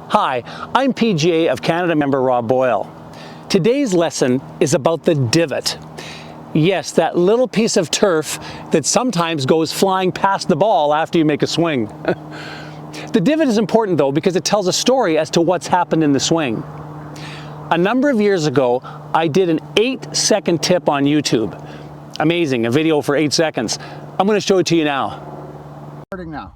Hi, I'm PGA of Canada member Rob Boyle. Today's lesson is about the divot. Yes, that little piece of turf that sometimes goes flying past the ball after you make a swing. The divot is important though because it tells a story as to what's happened in the swing. A number of years ago, I did an 8-second tip on YouTube. Amazing, a video for 8 seconds. I'm going to show it to you now. Starting now.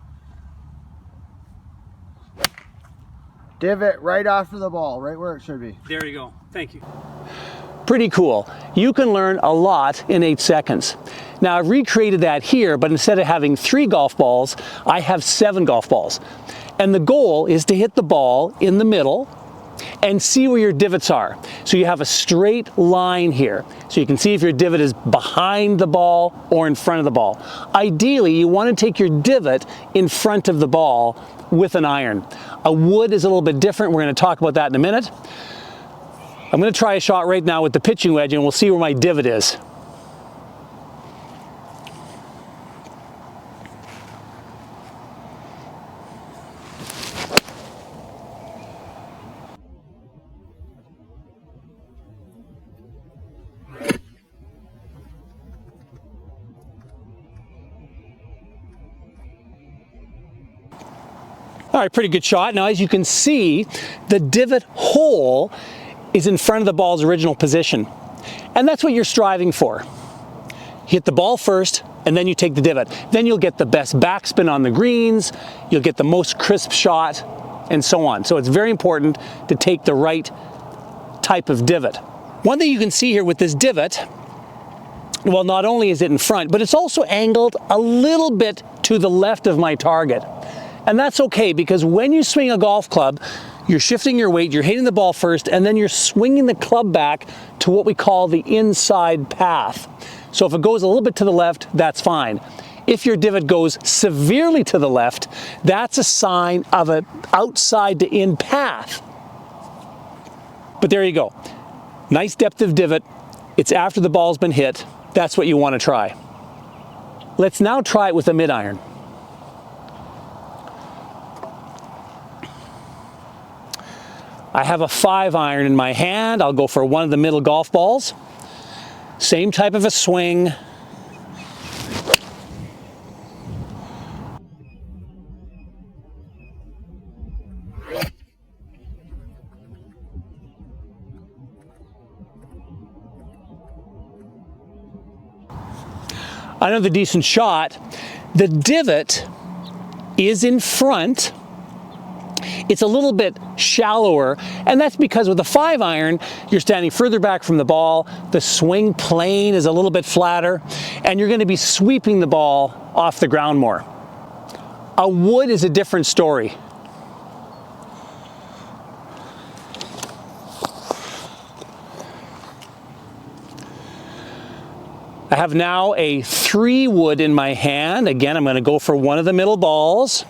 Divot right after the ball, right where it should be. There you go. Thank you. Pretty cool. You can learn a lot in 8 seconds. Now I've recreated that here, but instead of having 3 golf balls, I have 7 golf balls. And the goal is to hit the ball in the middle and see where your divots are. So you have a straight line here. So you can see if your divot is behind the ball or in front of the ball. Ideally, you want to take your divot in front of the ball with an iron. A wood is a little bit different. We're going to talk about that in a minute. I'm going to try a shot right now with the pitching wedge and we'll see where my divot is. All right, pretty good shot. Now, as you can see, the divot hole is in front of the ball's original position. And that's what you're striving for. Hit the ball first, and then you take the divot. Then you'll get the best backspin on the greens, you'll get the most crisp shot, and so on. So it's very important to take the right type of divot. One thing you can see here with this divot, well, not only is it in front, but it's also angled a little bit to the left of my target. And that's okay, because when you swing a golf club, you're shifting your weight, you're hitting the ball first, and then you're swinging the club back to what we call the inside path. So if it goes a little bit to the left, that's fine. If your divot goes severely to the left, that's a sign of an outside to in path. But there you go. Nice depth of divot. It's after the ball's been hit. That's what you want to try. Let's now try it with a mid-iron. I have a 5-iron in my hand. I'll go for one of the middle golf balls. Same type of a swing. Another decent shot. The divot is in front. It's a little bit shallower, and that's because with a 5-iron, you're standing further back from the ball, the swing plane is a little bit flatter, and you're going to be sweeping the ball off the ground more. A wood is a different story. I have now a 3 wood in my hand. Again, I'm going to go for one of the middle balls.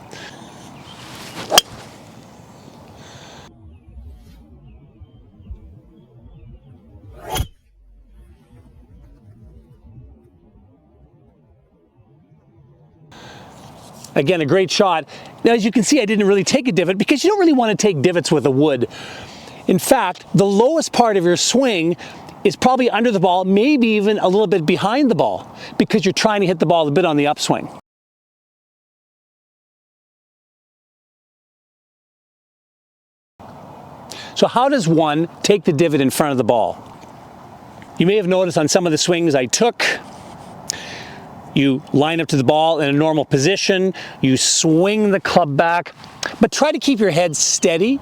Again, a great shot. Now, as you can see, I didn't really take a divot because you don't really want to take divots with a wood. In fact, the lowest part of your swing is probably under the ball, maybe even a little bit behind the ball, because you're trying to hit the ball a bit on the upswing. So how does one take the divot in front of the ball? You may have noticed on some of the swings I took, you line up to the ball in a normal position, you swing the club back, but try to keep your head steady.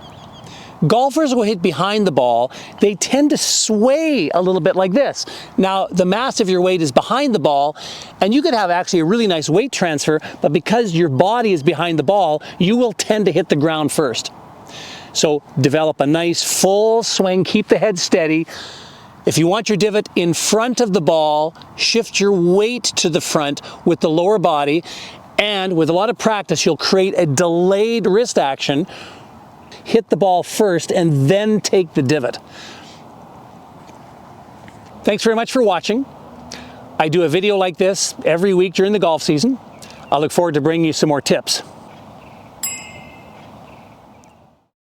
Golfers will hit behind the ball. They tend to sway a little bit like this. Now, the mass of your weight is behind the ball, and you could have actually a really nice weight transfer, but because your body is behind the ball, you will tend to hit the ground first. So develop a nice full swing, keep the head steady. If you want your divot in front of the ball, shift your weight to the front with the lower body, and with a lot of practice, you'll create a delayed wrist action. Hit the ball first and then take the divot. Thanks very much for watching. I do a video like this every week during the golf season. I look forward to bringing you some more tips.